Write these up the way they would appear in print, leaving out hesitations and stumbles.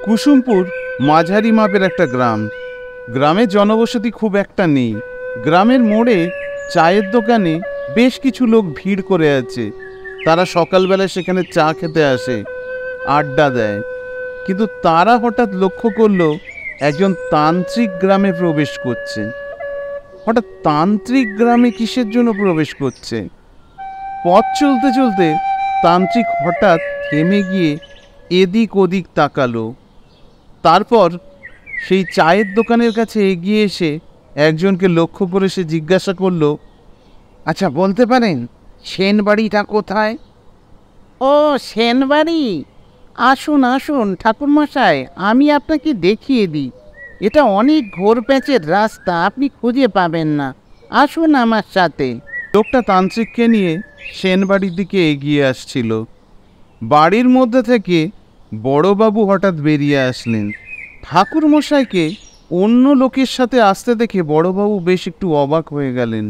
কুসুমপুর মাঝারি মাপের একটা গ্রাম। গ্রামে জনবসতি খুব একটা নেই। গ্রামের মোড়ে চায়ের দোকানে বেশ কিছু লোক ভিড় করে আছে। তারা সকালবেলায় সেখানে চা খেতে আসে, আড্ডা দেয়। কিন্তু তারা হঠাৎ লক্ষ্য করলো একজন তান্ত্রিক গ্রামে প্রবেশ করছে। হঠাৎ তান্ত্রিক গ্রামে কিসের জন্য প্রবেশ করছে? পথ চলতে চলতে তান্ত্রিক হঠাৎ থেমে গিয়ে এদিক ওদিক তাকালো। তারপর সেই চায়ের দোকানের কাছে এগিয়ে এসে একজনকে লক্ষ্য করে সে জিজ্ঞাসা করলো, আচ্ছা বলতে পারেন সেনবাড়িটা কোথায়? ও সেনবাড়ি, আসুন আসুন ঠাকুরমশাই, আমি আপনাকে দেখিয়ে দিই। এটা অনেক ঘোর প্যাঁচের রাস্তা, আপনি খুঁজে পাবেন না। আসুন আমার সাথে। লোকটা তান্ত্রিককে নিয়ে সেনবাড়ির দিকে এগিয়ে আসছিল। বাড়ির মধ্যে থেকে বড়বাবু হঠাৎ বেরিয়ে আসলেন। ঠাকুরমশাইকে অন্য লোকের সাথে আসতে দেখে বড়বাবু বেশ একটু অবাক হয়ে গেলেন।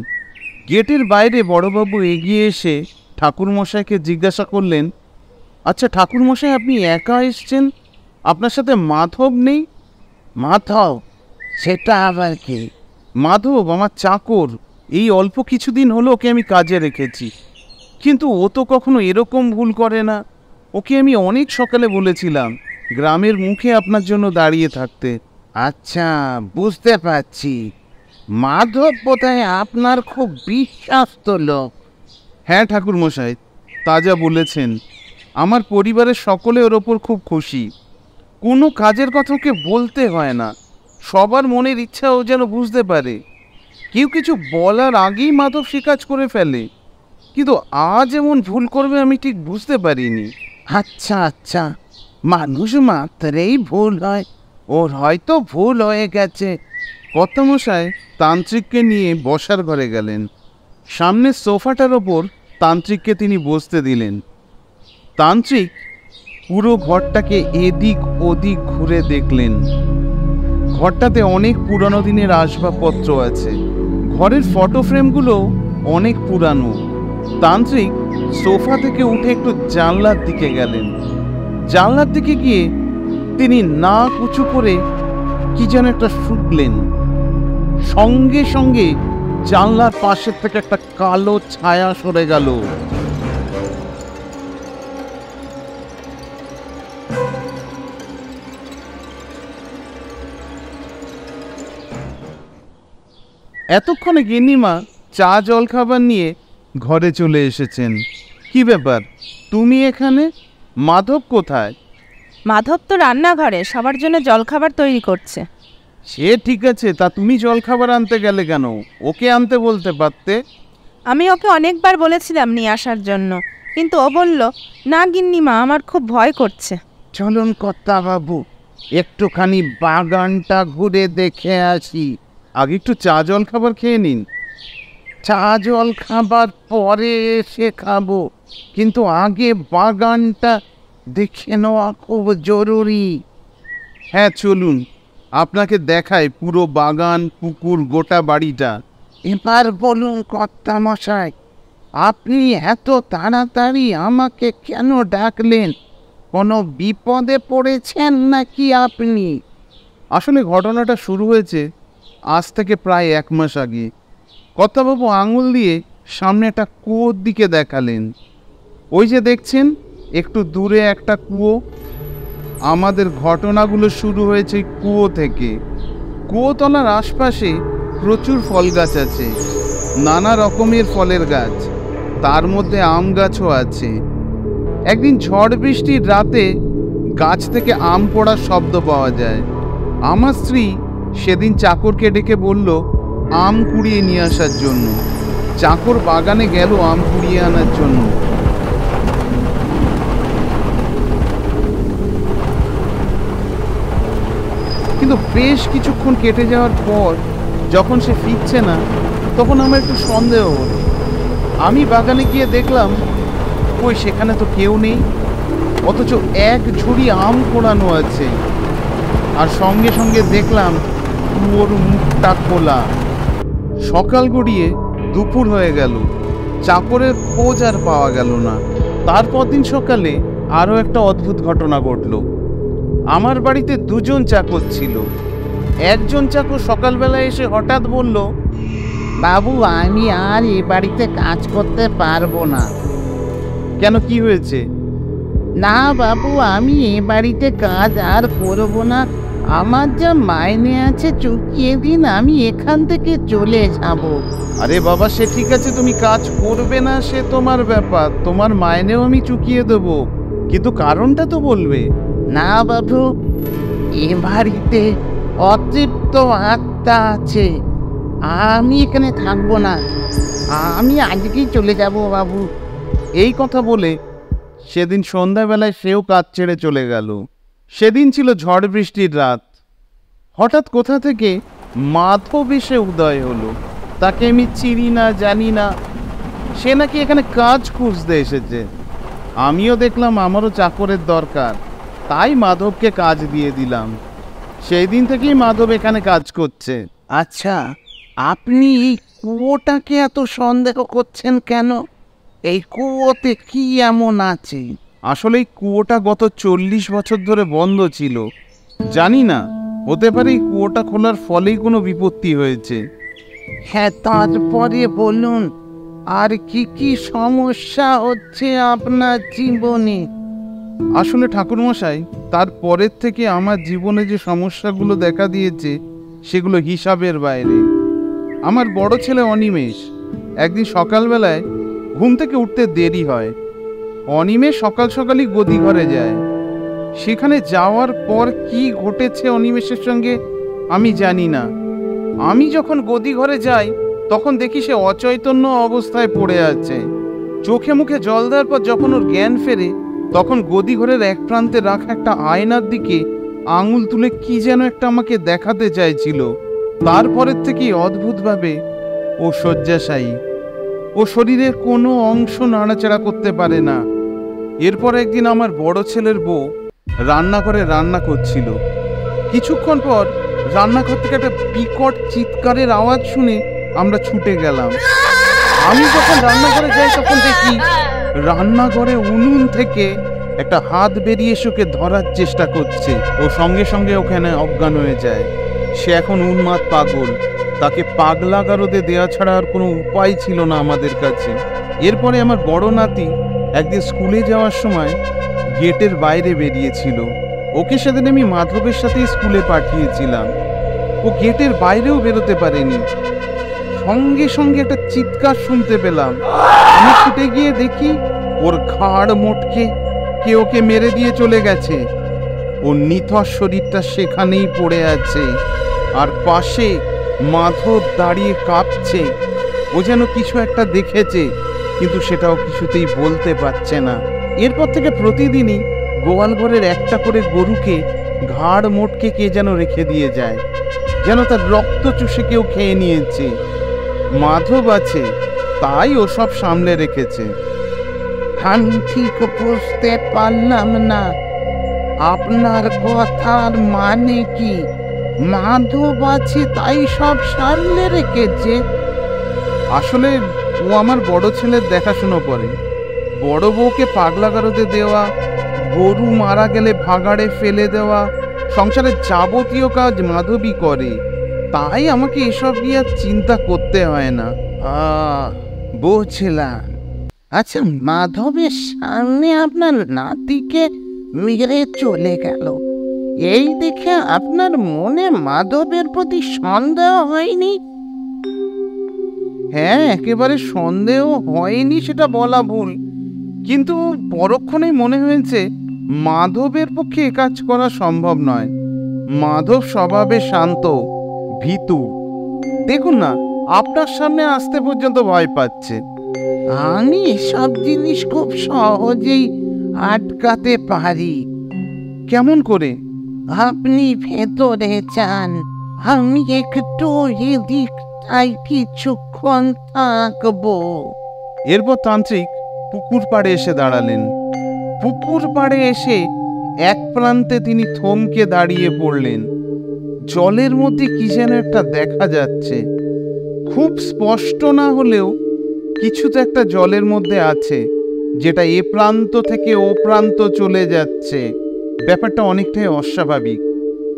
গেটের বাইরে বড়বাবু এগিয়ে এসে ঠাকুরমশাইকে জিজ্ঞাসা করলেন, আচ্ছা ঠাকুরমশাই, আপনি একা এসছেন? আপনার সাথে মাধব নেই? মাধব? সেটা আবার কি? মাধব আমার চাকর। এই অল্প কিছুদিন হলো ওকে আমি কাজে রেখেছি, কিন্তু ও তো কখনো এরকম ভুল করে না। ওকে আমি অনেক সকালে বলেছিলাম গ্রামের মুখে আপনার জন্য দাঁড়িয়ে থাকতে। আচ্ছা, বুঝতে পারছি। মাধব বোধহয় আপনার খুব বিশ্বস্ত লোক। হ্যাঁ ঠাকুরমশাই, তা যা বলেছেন। আমার পরিবারের সকলে ওর ওপর খুব খুশি। কোনো কাজের কথা ওকে বলতে হয় না, সবার মনের ইচ্ছা ও যেন বুঝতে পারে। কেউ কিছু বলার আগেই মাধব সে কাজ করে ফেলে, কিন্তু আজ এমন ভুল করবে আমি ঠিক বুঝতে পারিনি। আচ্ছা আচ্ছা, মানুষ মাত্রেই ভুল হয়, ওর হয়তো ভুল হয়ে গেছে। কর্তামশাই তান্ত্রিককে নিয়ে বসার ঘরে গেলেন। সামনের সোফাটার ওপর তান্ত্রিককে তিনি বসতে দিলেন। তান্ত্রিক পুরো ঘরটাকে এদিক ওদিক ঘুরে দেখলেন। ঘরটাতে অনেক পুরানো দিনের আসবাবপত্র আছে। ঘরের ফটো ফ্রেমগুলো অনেক পুরানো। তান্ত্রিক সোফা থেকে উঠে একটু জানলার দিকে গেলেন। জানলার দিকে গিয়ে তিনি নাক উঁচু করে কি যেন একটা শুকলেন। সঙ্গে সঙ্গে জানলার পাশের থেকে একটা কালো ছায়া সরে গেল। এতক্ষণে গিন্নিমা চা জল খাবার নিয়ে ঘরে চলে এসেছেন। কি ব্যাপার, তুমি এখানে? মাধব কোথায়? মাধব তো রান্নাঘরে সবার জন্য জলখাবার তৈরি করছে। সে ঠিক আছে, তা তুমি জলখাবার আনতে গেলে কেন? ওকে আনতে বলতে পারতে। আমি ওকে অনেকবার বলেছিলাম নিয়ে আসার জন্য, কিন্তু ও বলল, না গিন্নিমা, আমার খুব ভয় করছে। চলুন কর্তাবাবু, একটুখানি বাগানটা ঘুরে দেখে আসি। আগে একটু চা জল খাবার খেয়ে নিন। চা জল খাবার পরে এসে খাবো, কিন্তু আগে বাগানটা দেখে নেওয়া খুব জরুরি। হ্যাঁ চলুন, আপনাকে দেখায় পুরো বাগান, পুকুর, গোটা বাড়িটা। এবার বলুন কর্তামশাই, আপনি এত তাড়াতাড়ি আমাকে কেন ডাকলেন? কোনো বিপদে পড়েছেন নাকি আপনি? আসলে ঘটনাটা শুরু হয়েছে আজ থেকে প্রায় 1 মাস আগে। কর্তাবাবু আঙুল দিয়ে সামনে একটা কুয়োর দিকে দেখালেন। ওই যে দেখছেন একটু দূরে একটা কুয়ো। আমাদের ঘটনাগুলো শুরু হয়েছে কুয়ো থেকে। কুয়োতলার আশপাশে প্রচুর ফল গাছ আছে, নানা রকমের ফলের গাছ, তার মধ্যে আম গাছও আছে। একদিন ঝড় বৃষ্টির রাতে গাছ থেকে আম পড়ার শব্দ পাওয়া যায়। আমার স্ত্রী সেদিন চাকরকে ডেকে বলল আম কুড়িয়ে নিয়ে আসার জন্য। চাকর বাগানে গেল আম কুড়িয়ে আনার জন্য। কিন্তু বেশ কিছুক্ষণ কেটে যাওয়ার পর যখন সে ফিরছে না, তখন আমার একটু সন্দেহ হলো। আমি বাগানে গিয়ে দেখলাম কই সেখানে তো কেউ নেই, অথচ এক ঝুড়ি আম কোড়ানো আছে। আর সঙ্গে সঙ্গে দেখলাম কুয়োর মুখটা খোলা। সকাল গড়িয়ে দুপুর হয়ে গেল, চাকরের খোঁজ আর পাওয়া গেল না। তারপর দিন সকালে আরও একটা অদ্ভুত ঘটনা ঘটল। আমার বাড়িতে দুজন চাকর ছিল। একজন চাকর সকালবেলা এসে হঠাৎ বলল, বাবু, আমি আর এ বাড়িতে কাজ করতে পারবো না। কেন, কি হয়েছে? না বাবু, আমি এ বাড়িতে কাজ আর করব না। আমার যা মাইনে আছে চুকিয়ে দিন, আমি এখান থেকে চলে যাব। আরে বাবা, সে ঠিক আছে, তুমি কাজ করবে না সে তোমার ব্যাপার, তোমার মাইনেও আমি চুকিয়ে দেবো, কিন্তু কারণটা তো বলবে। না বাবু, এ বাড়িতে অতৃপ্ত আত্মা আছে, আমি এখানে থাকবো না, আমি আজকেই চলে যাব বাবু। এই কথা বলে সেদিন সন্ধ্যাবেলায় সেও কাজ ছেড়ে চলে গেল। সেদিন ছিল ঝড় বৃষ্টির রাত। হঠাৎ কোথা থেকে মাধব এসে উদয় হলো। তাকে আমি চিনি না, জানি না। সে নাকি এখানে কাজ খুঁজতে এসেছে। আমিও দেখলাম আমারও চাকরের দরকার, তাই মাধবকে কাজ দিয়ে দিলাম। সেই দিন থেকেই মাধব এখানে কাজ করছে। আচ্ছা, আপনি এই কুয়োটাকে এত সন্দেহ করছেন কেন? এই কুয়োতে কি এমন আছে? আসলে এই কুয়োটা গত 40 বছর ধরে বন্ধ ছিল। জানি না, হতে পারে এই কুয়োটা খোলার ফলেই কোনো বিপত্তি হয়েছে। হ্যাঁ, তারপরে বলুন, আর কি কি সমস্যা হচ্ছে আপনার জীবনে? আসলে ঠাকুরমশাই, তারপরের থেকে আমার জীবনে যে সমস্যাগুলো দেখা দিয়েছে সেগুলো হিসাবের বাইরে। আমার বড় ছেলে অনিমেষ একদিন সকালবেলায় ঘুম থেকে উঠতে দেরি হয়। অনিমেষ সকাল সকালই গদি ঘরে যায়। সেখানে যাওয়ার পর কি ঘটেছে অনিমেষের সঙ্গে আমি জানি না। আমি যখন গদি ঘরে যাই তখন দেখি সে অচৈতন্য অবস্থায় পড়ে আছে। চোখে মুখে জল দেওয়ার পর যখন ওর জ্ঞান ফেরে, তখন গদি ঘরের এক প্রান্তে রাখা একটা আয়নার দিকে আঙুল তুলে কি যেন একটা আমাকে দেখাতে চাইছিল। তারপরের থেকেই অদ্ভুতভাবে ও শয্যাশায়ী। ও শরীরের কোনো অংশ নাড়াচাড়া করতে পারে না। এরপর একদিন আমার বড় ছেলের বউ রান্নাঘরে রান্না করছিল। কিছুক্ষণ পর রান্নাঘর থেকে একটা বিকট চিৎকারের আওয়াজ শুনে আমরা ছুটে গেলাম। আমি যখন রান্নাঘরে যাই তখন দেখি রান্নাঘরে উনুন থেকে একটা হাত বেরিয়ে এসে ওকে ধরার চেষ্টা করছে। ও সঙ্গে সঙ্গে ওখানে অজ্ঞান হয়ে যায়। সে এখন উন্মাদ পাগল। তাকে পাগলা গারদে দেওয়া ছাড়া আর কোনো উপায় ছিল না আমাদের কাছে। এরপরে আমার বড় নাতি একদিন স্কুলে যাওয়ার সময় গেটের বাইরে বেরিয়েছিল। ওকে সেদিন আমি মাধবের সাথে স্কুলে পাঠিয়েছিলাম। ও গেটের বাইরেও বেরোতে পারেনি। সঙ্গে সঙ্গে একটা চিৎকার শুনতে পেলাম। আমি ছুটে গিয়ে দেখি ওর ঘাড় মোটকে কে ওকে মেরে দিয়ে চলে গেছে। ওর নিথর শরীরটা সেখানেই পড়ে আছে, আর পাশে মাধব দাঁড়িয়ে কাঁপছে। ও যেন কিছু একটা দেখেছে, কিন্তু সেটাও কিছুতেই বলতে পারছে না। এরপর থেকে প্রতিদিনই গোয়াল ঘরের একটা করে গরুকে ঘাড় মোটকে কে যেন রেখে দিয়ে যায়, যেন তার রক্ত চুষে কেউ খেয়ে নিয়েছে। মাধব আছে, তাই ও সব সামলে রেখেছে। আমি ঠিক বুঝতে পারলাম না, আপনার কথার মানে কি? মাধব আছে তাই সব সামলে রেখেছে? আসলে ও আমার বড় ছেলের দেখাশুনো করে। বড় বউকে পাগলা গারদে দেওয়া, গরু মারা গেলে ভাগাড়ে ফেলে দেওয়া, সংসারের যাবতীয় কাজ মাধবই করে। তাই আমাকে এসব নিয়ে আর চিন্তা করতে হয় না। বুঝলাম। আচ্ছা, মাধবের সামনে আপনার নাতিকে মেরে চলে গেল, এই দেখে আপনার মনে মাধবের প্রতি সন্দেহ হয়নি? হ্যাঁ, একেবারে সন্দেহ হয়নি সেটা বলা ভুল, কিন্তু পরক্ষণেই মনে হয়েছে মাধবের পক্ষে এ কাজ করা সম্ভব নয়। মাধব স্বভাবে শান্ত, ভীতু। দেখুন না, আপনার সামনে আসতে পর্যন্ত ভয় পাচ্ছে। আমি এসব জিনিস খুব সহজেই আটকাতে পারি। কেমন করে? আপনি ভেতরে যান, আমি একটু এদিকটায় কিছুক্ষণ থাকবো। এরপর তান্ত্রিক পুকুর পাড়ে এসে দাঁড়ালেন। পুকুর পাড়ে এসে এক প্রান্তে তিনি থমকে দাঁড়িয়ে পড়লেন। জলের মধ্যে কি যেন একটা দেখা যাচ্ছে, খুব স্পষ্ট না হলেও কিছু তো একটা জলের মধ্যে আছে, যেটা এ প্রান্ত থেকে ও প্রান্ত চলে যাচ্ছে। ব্যাপারটা অনেকটাই অস্বাভাবিক।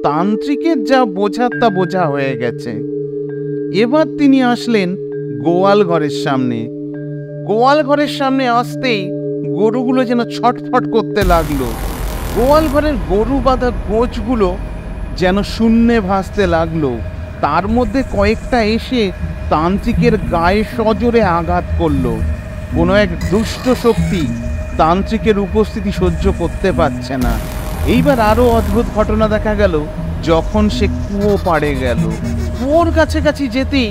তান্ত্রিকের যা বোঝার তা বোঝা হয়ে গেছে। এবার তিনি আসলেন গোয়াল ঘরের সামনে। গোয়াল ঘরের সামনে আসতেই গরুগুলো যেন ছটফট করতে লাগলো। গোয়াল ঘরের গরু বাঁধা গোছগুলো যেন শূন্যে ভাসতে লাগলো। তার মধ্যে কয়েকটা এসে তান্ত্রিকের গায়ে সজোরে আঘাত করলো। কোনো এক দুষ্ট শক্তি তান্ত্রিকের উপস্থিতি সহ্য করতে পারছে না। এইবার আরো অদ্ভুত ঘটনা দেখা গেল যখন সে কুয়ো পাড়ে গেল। কুয়োর কাছাকাছি যেতেই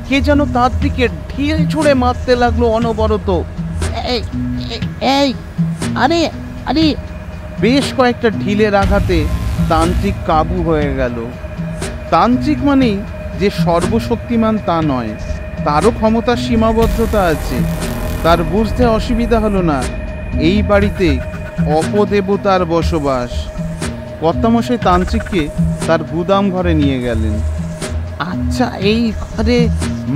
কে যেন তান্ত্রিকের ঢিল ছুঁড়ে মারতে লাগলো অনবরত। এই এই আরে আরে বেশ কয়েকটা ঢিলের আঘাতে তান্ত্রিক কাবু হয়ে গেল। তান্ত্রিক মানেই যে সর্বশক্তিমান তা নয়, তারও ক্ষমতার সীমাবদ্ধতা আছে। তার বুঝতে অসুবিধা হলো না এই বাড়িতে অপদেবতার বসবাস। কর্তামশাই তান্ত্রিককে তার গুদাম ঘরে নিয়ে গেলেন। আচ্ছা, এই ঘরে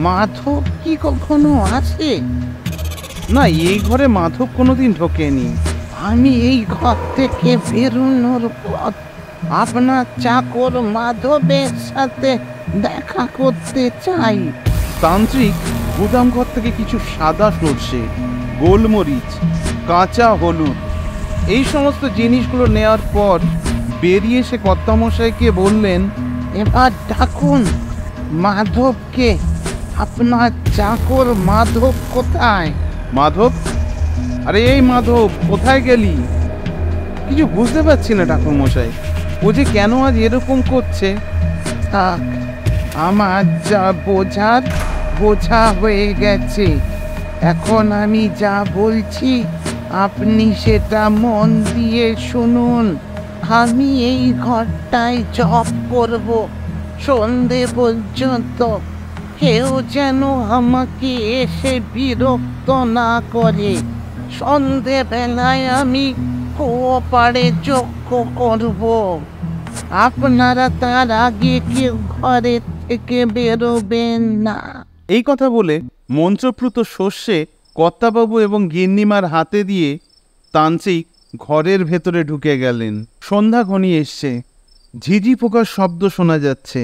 মাধব কি কখনো আছে? না, এই ঘরে মাধব কোনোদিন ঢোকেনি। আমি এই ঘর থেকে বেরোনোর পর আপনার চাকর মাধবের সাথে দেখা করতে চাই। তান্ত্রিক গুদাম ঘর থেকে কিছু সাদা সর্ষে, গোলমরিচ, কাঁচা হলুদ এই সমস্ত জিনিসগুলো নেওয়ার পর বেরিয়ে এসে কর্তামশাইকে বললেন, এবার ডাকুন মাধবকে। আপনার চাকর মাধব কোথায়? মাধব? আরে এই মাধব, কোথায় গেলি? কিছু বুঝতে পারছি না ঠাকুরমশাই, ও যে কেন আজ এরকম করছে। থাক, আমার যা বোঝার বোঝা হয়ে গেছে। এখন আমি যা বলছি আপনি সেটা মন দিয়ে শুনুন। আমি এই ঘরটায় জপ করব সন্ধে পর্যন্ত। কেউ যেন আমাকে এসে বিরক্ত না করে। সন্ধেবেলায় আমি কুয়ো পাড়ে যজ্ঞ করব। আপনারা তার আগে কেউ ঘরে থেকে বেরোবেন না। এই কথা বলে মন্ত্রপ্লুত শস্যে কর্তাবাবু এবং গিন্নিমার হাতে দিয়ে তান্ত্রিক ঘরের ভেতরে ঢুকে গেলেন। সন্ধ্যা ঘনিয়ে এসছে, ঝিঝি পোকার শব্দ শোনা যাচ্ছে।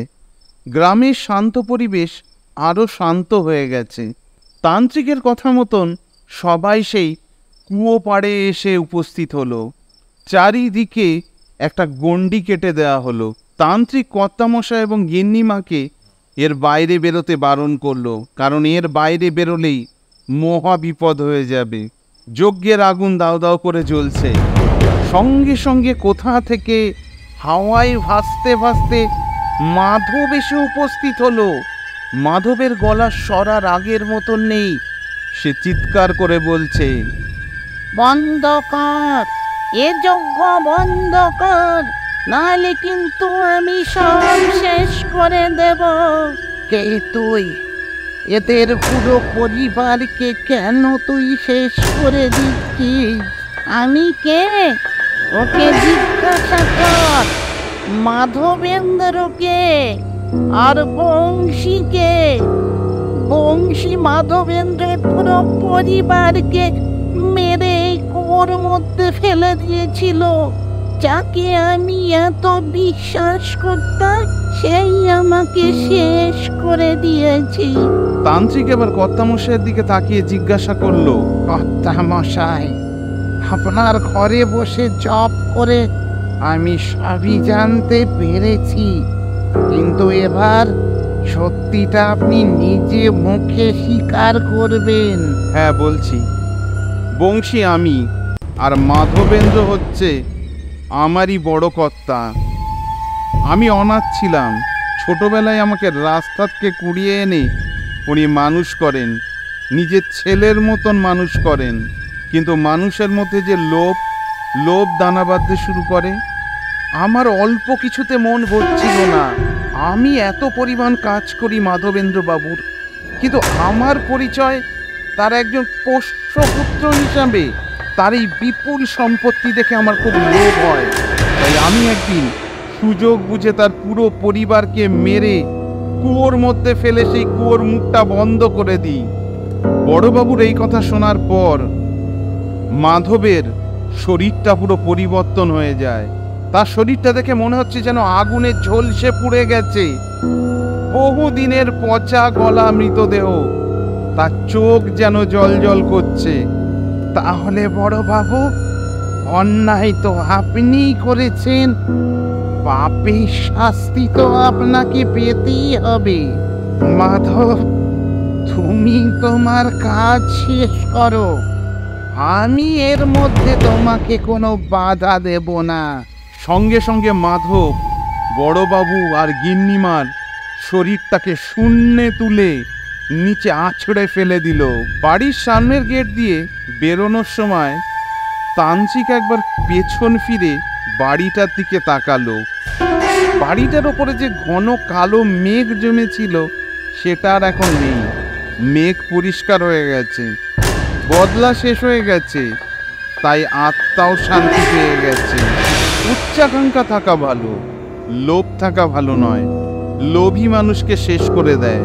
গ্রামের শান্ত পরিবেশ আরও শান্ত হয়ে গেছে। তান্ত্রিকের কথা মতন সবাই সেই কুয়ো পাড়ে এসে উপস্থিত হলো। চারিদিকে একটা গণ্ডি কেটে দেওয়া হলো। তান্ত্রিক কর্তামশাই এবং গিন্নিমাকে এর বাইরে বেরোতে বারণ করলো, কারণ এর বাইরে বেরোলেই মহা বিপদ হয়ে যাবে। যজ্ঞের আগুন দাও দাও করে জ্বলছে। সঙ্গে সঙ্গে কোথা থেকে হাওয়ায় ভাসতে ভাসতে মাধব এসে উপস্থিত হলো। মাধবের গলার স্বর আর আগের মতন নেই। সে চিৎকার করে বলছে, বন্ধ কর, এ যজ্ঞ বন্ধ কর, নাহলে কিন্তু আমি সব শেষ করে দেব। কে তুই? এদের পুরো পরিবারকে কেন তুই শেষ করে দিচ্ছিস? আমি কে? ওকে জিজ্ঞাসা কর। মাধবেন্দ্রকে আর বংশীকে। বংশী মাধবেন্দ্রের পুরো পরিবারকে মেরে এই কুয়োর মধ্যে ফেলে দিয়েছিল। যাকে আমি এত বিশ্বাস করতাম সেই আমাকে শেষ করে দিয়েছি। তান্ত্রিক এবার কর্তামশাইয়ের দিকে তাকিয়ে জিজ্ঞাসা করলো, কর্তামশাই, আপনার ঘরে বসে জপ করে আমি সবই জানতে পেরেছি, কিন্তু এবার সত্যিটা আপনি নিজে মুখে স্বীকার করবেন। হ্যাঁ বলছি, বংশী আমি, আর মাধবেন্দ্র হচ্ছে আমারই বড় কর্তা। আমি অনাথ ছিলাম, ছোটবেলায় আমাকে রাস্তা থেকে কুড়িয়ে এনে উনি মানুষ করেন, নিজের ছেলের মতন মানুষ করেন। কিন্তু মানুষের মধ্যে যে লোভ দানা বাঁধতে শুরু করে, আমার অল্প কিছুতে মন ভরছিল না। আমি এত পরিমাণ কাজ করি মাধবেন্দ্র বাবুর, কিন্তু আমার পরিচয় তার একজন পোষ্যপুত্র হিসাবে। তার এই বিপুল সম্পত্তি দেখে আমার খুব লোভ হয়। তাই আমি একদিন সুযোগ বুঝে তার পুরো পরিবারকে মেরে কুয়োর মধ্যে ফেলে সেই কুয়োর মুখটা বন্ধ করে দিই। বড়বাবুর এই কথা শোনার পর মাধবের শরীরটা পুরো পরিবর্তন হয়ে যায়। তার শরীরটা দেখে মনে হচ্ছে যেন আগুনে ঝলসে পুড়ে গেছে। বহুদিনের পচা গলা মৃতদেহ, তার চোখ যেন জল করছে। তাহলে বড় বাবু, অন্যায় তো আপনিই করেছেন, পাপের শাস্তি তো আপনাকে পেতেই হবে। মাধব, তুমি তোমার কাজ শেষ করো, আমি এর মধ্যে তোমাকে কোনো বাধা দেব না। সঙ্গে সঙ্গে মাধব বড়বাবু আর গিন্নিমার শরীরটাকে শূন্যে তুলে নিচে আছড়ে ফেলে দিল। বাড়ির সামনের গেট দিয়ে বেরোনোর সময় তান্ত্রিক একবার পেছন ফিরে বাড়িটার দিকে তাকালো। বাড়িটার ওপরে যে ঘন কালো মেঘ জমেছিল সেটা আর এখন নেই। মেঘ পরিষ্কার হয়ে গেছে, বদলা শেষ হয়ে গেছে, তাই আত্মাও শান্তি পেয়ে গেছে। উচ্চাকাঙ্ক্ষা থাকা ভালো, লোভ থাকা ভালো নয়। লোভী মানুষকে শেষ করে দেয়।